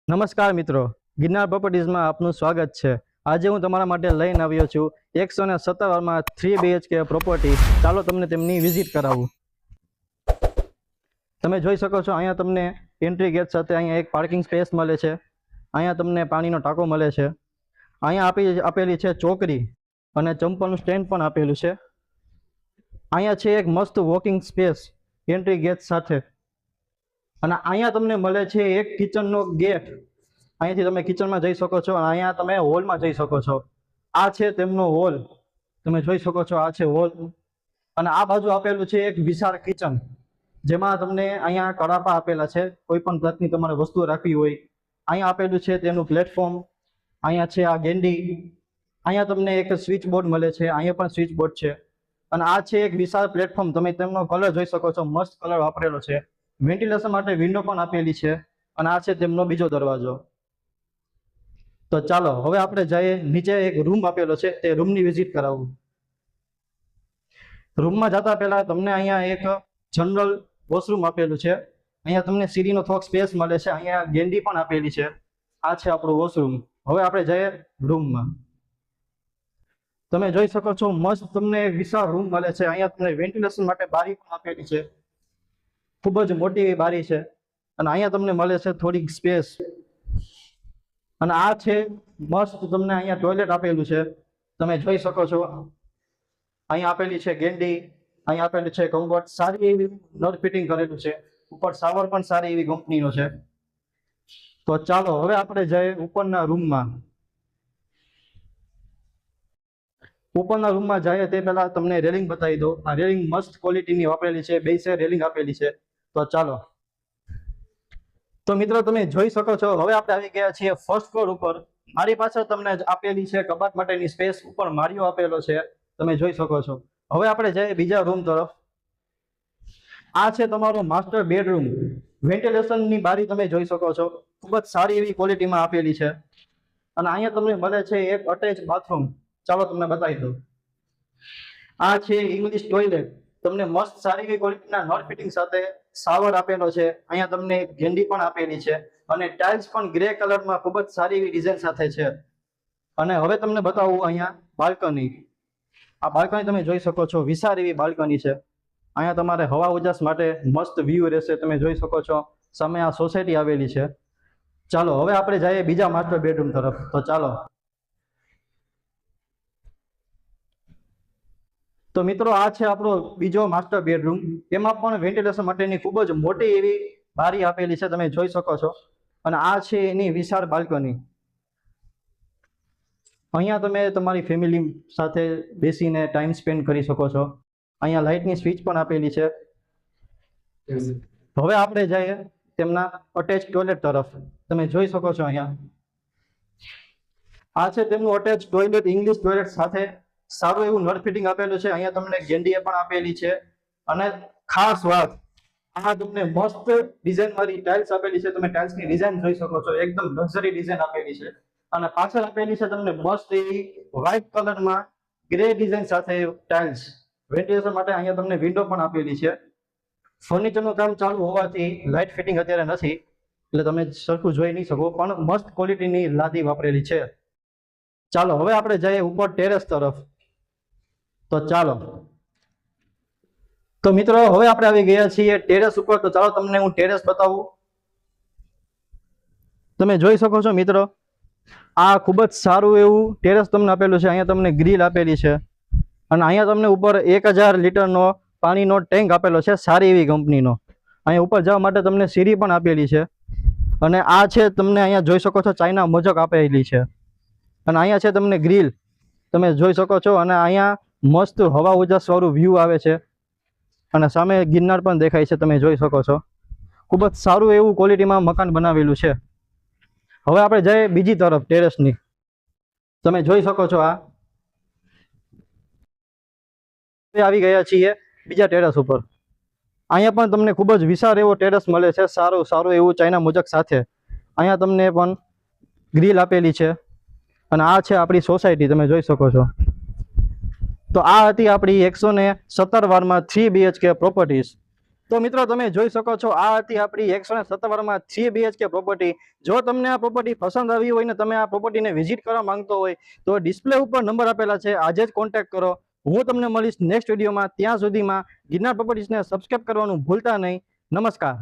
નમસ્કાર મિત્રો, ગિરનાર પ્રોપર્ટીઝમાં આપનું સ્વાગત છે। આજે હું તમારા માટે લઈને આવ્યો છું 117 વારમાં 3 BHK પ્રોપર્ટી। ચાલો તમને તેમની વિઝિટ કરાવું। તમે જોઈ શકો છો અહીંયા તમને એન્ટ્રી ગેટ સાથે અહીંયા એક પાર્કિંગ સ્પેસ મળે છે। અહીંયા તમને પાણીનો ટાંકો મળે છે। અહીંયા આપેલી છે ચોકડી અને ચંપલનું સ્ટેન્ડ પણ આપેલું છે। અહીંયા છે એક મસ્ત વોકિંગ સ્પેસ એન્ટ્રી ગેટ સાથે અને અહીંયા તમને મળે છે એક કિચનનો ગેટ। અહીંયાથી તમે કિચનમાં જઈ શકો છો અને અહીંયા તમે હોલમાં જઈ શકો છો। આ છે તેમનો હોલ, તમે જોઈ શકો છો આ છે હોલ અને આ બાજુ આપેલું છે એક વિશાળ કિચન જેમાં તમને અહીંયા કડાપા આપેલા છે, કોઈ પણ જાતની તમારે વસ્તુઓ રાખવી હોય। અહીંયા આપેલું છે તેનું પ્લેટફોર્મ, અહીંયા છે આ ગેંડી, અહીંયા તમને એક સ્વિચ બોર્ડ મળે છે, અહીંયા પણ સ્વિચ બોર્ડ છે અને આ છે એક વિશાળ પ્લેટફોર્મ। તમે તેમનો કલર જોઈ શકો છો, મસ્ત કલર વાપરેલો છે। વેન્ટિલેશન માટે વિન્ડો પણ આપેલી છે અને આ છે તેમનો બીજો દરવાજો। તો ચાલો હવે આપણે જઈએ નીચે, એક રૂમ આપેલો છે તે રૂમની વિઝિટ કરાવું। રૂમમાં જતા પહેલા તમને અહીંયા એક જનરલ વોશરૂમ આપેલું છે। અહીંયા તમને સીડીનો થોડોક સ્પેસ મળે છે, અહીંયા ગેંડી પણ આપેલી છે। આ છે આપણું વોશરૂમ। હવે આપણે જઈએ રૂમમાં। તમે જોઈ શકો છો મસ્ત તમને એક વિશાળ રૂમ મળે છે। અહીંયા તમને વેન્ટિલેશન માટે બારી પણ આપેલી છે, ખૂબ જ મોટી એવી બારી છે અને અહીંયા તમને મળે છે થોડીક સ્પેસ અને આ છે મસ્ત તમને અહીંયા ટોયલેટ આપેલું છે, તમે જોઈ શકો છો। અહીંયા આપેલી છે ગેંડી, અહીંયા આપેલી છે કમ્ફર્ટ, સારી એવી નળ ફિટિંગ કરેલું છે, ઉપર શાવર પણ સારી એવી કંપનીનો છે। તો ચાલો હવે આપણે જઈએ ઉપરના રૂમમાં। ઉપરના રૂમમાં જઈએ તે પહેલા તમને રેલિંગ બતાવી દો। આ રેલિંગ મસ્ત ક્વોલિટીની વાપરેલી છે, 2 સાઈડ રેલિંગ આપેલી છે। તો ચાલો, તો મિત્રો તમે જોઈ શકો છો હવે આપણે આવી ગયા છીએ ફર્સ્ટ ફ્લોર ઉપર। મારી પાછળ તમને આપેલી છે કબાટ માટેની સ્પેસ, ઉપર માળિયો આપેલો છે, તમે જોઈ શકો છો। હવે આપણે જઈએ બીજા રૂમ તરફ। આ છે તમારો માસ્ટર બેડરૂમ। વેન્ટિલેશનની બારી તમે જોઈ શકો છો, ખૂબ જ સારી એવી ક્વોલિટીમાં આપેલી છે અને અહીંયા તમને મળે છે એક અટેચ બાથરૂમ। ચાલો તમને બતાવી દઉં। આ છે ઇંગ્લિશ ટોયલેટ, તમને મસ્ત સારી એવી ક્વોલિટીના નળ ફિટિંગ સાથે શાવર આપેલો છે। અહીંયા તમને ગેંડી પણ આપેલી છે અને ટાઇલ્સ પણ ગ્રે કલરમાં ખૂબ જ સારી એવી ડિઝાઇન સાથે છે। અને હવે તમને બતાવું અહીંયા બાલ્કની। આ બાલ્કની તમે જોઈ શકો છો, વિશાળ એવી બાલ્કની છે। અહીંયા તમારે હવા ઉજાસ માટે મસ્ત વ્યૂ રહેશે, તમે જોઈ શકો છો। સામે આ સોસાયટી આવેલી છે। ચાલો હવે આપણે જઈએ બીજા માસ્ટર બેડરૂમ તરફ। તો ચાલો, તો મિત્રો આ છે આપણો બીજો માસ્ટર બેડરૂમ। એમાં પણ વેન્ટિલેશન માટેની ખૂબ જ મોટી એવી બારી આપેલી છે, તમે જોઈ શકો છો અને આ છે એની વિશાળ બાલ્કની। અહીંયા તમે તમારી ફેમિલી સાથે બેસીને ટાઈમ સ્પેન્ડ કરી શકો છો। અહીંયા લાઇટની સ્વિચ પણ આપેલી છે। હવે આપણે જઈએ તેમના અટેચ ટોયલેટ તરફ। તમે જોઈ શકો છો અહીંયા આ છે તેમનું અટેચ ટોયલેટ, ઇંગ્લિશ ટોયલેટ સાથે સારું એવું નળ ફિટિંગ આપેલું છે। અહીંયા તમને ગેંડીએ પણ આપેલી છે અને ખાસ વાત, આ તમને મસ્ત ડિઝાઇન વાળી ટાઇલ્સ આપેલી છે, તમે ટાઇલ્સની ડિઝાઇન જોઈ શકો છો, એકદમ લક્ઝરી ડિઝાઇન આપેલી છે અને પાછળ આપેલી છે તમને મસ્ત એવી વ્હાઇટ કલરમાં ગ્રે ડિઝાઇન સાથે ટાઇલ્સ। વેન્ટિલેશન માટે અહીંયા તમને વિન્ડો પણ આપેલી છે। ફર્નિચરનું કામ ચાલુ હોવાથી લાઇટ ફિટિંગ અત્યારે નથી એટલે તમે સરખું જોઈ નહીં શકો, પણ મસ્ત ક્વોલિટીની લાદી વાપરેલી છે। ચાલો હવે આપણે જઈએ ઉપર ટેરેસ તરફ। તો ચાલો, તો મિત્રો હવે આપણે આવી ગયા છીએ ટેરેસ ઉપર। તો ચાલો તમને હું ટેરેસ બતાવું। તમે જોઈ શકો છો મિત્રો, આ ખૂબ જ સારું એવું ટેરેસ તમને આપેલું છે। અહીંયા તમને ગ્રીલ આપેલી છે અને અહીંયા તમને ઉપર 1000 લીટરનો પાણીનો ટેન્ક આપેલો છે, સારી એવી કંપનીનો। અહીંયા ઉપર જવા માટે તમને સીડી પણ આપેલી છે અને આ છે તમને અહીંયા જોઈ શકો છો ચાઇના મોજક આપેલી છે અને અહીંયા છે તમને ગ્રીલ, તમે જોઈ શકો છો અને અહીંયા મસ્ત હવા ઉજાસ વાળું વ્યૂ આવે છે અને સામે ગિરનાર પણ દેખાય છે, તમે જોઈ શકો છો। ખૂબ જ સારું એવું ક્વોલિટીમાં મકાન બનાવેલું છે। હવે આપણે જઈએ બીજી તરફ ટેરેસની। તમે જોઈ શકો છો આ આવી ગયા છીએ બીજા ટેરેસ ઉપર। અહીંયા પણ તમને ખૂબ જ વિશાળ એવો ટેરેસ મળે છે, સારું એવું ચાઇના મોજક સાથે। અહીંયા તમને પણ ગ્રીલ આપેલી છે અને આ છે આપણી સોસાયટી, તમે જોઈ શકો છો। તો આ હતી આપણી 117 વારમાં 3 BHK પ્રોપર્ટીઝ। તો મિત્રો તમે જોઈ શકો છો આ હતી આપણી 157 માં 3 BHK પ્રોપર્ટી. જો તમને આ પ્રોપર્ટી પસંદ આવી હોય ને તમે આ પ્રોપર્ટીને વિઝિટ કરવા માંગતો હોય તો ડિસ્પ્લે ઉપર નંબર આપેલા છે, આજે જ કોન્ટેક્ટ કરો. હું તમને મળીશ નેક્સ્ટ વિડીયોમાં. ત્યાં સુધીમાં ગિરનાર પ્રોપર્ટીઝને સબસ્ક્રાઇબ કરવાનું ભૂલતા નહીં. નમસ્કાર.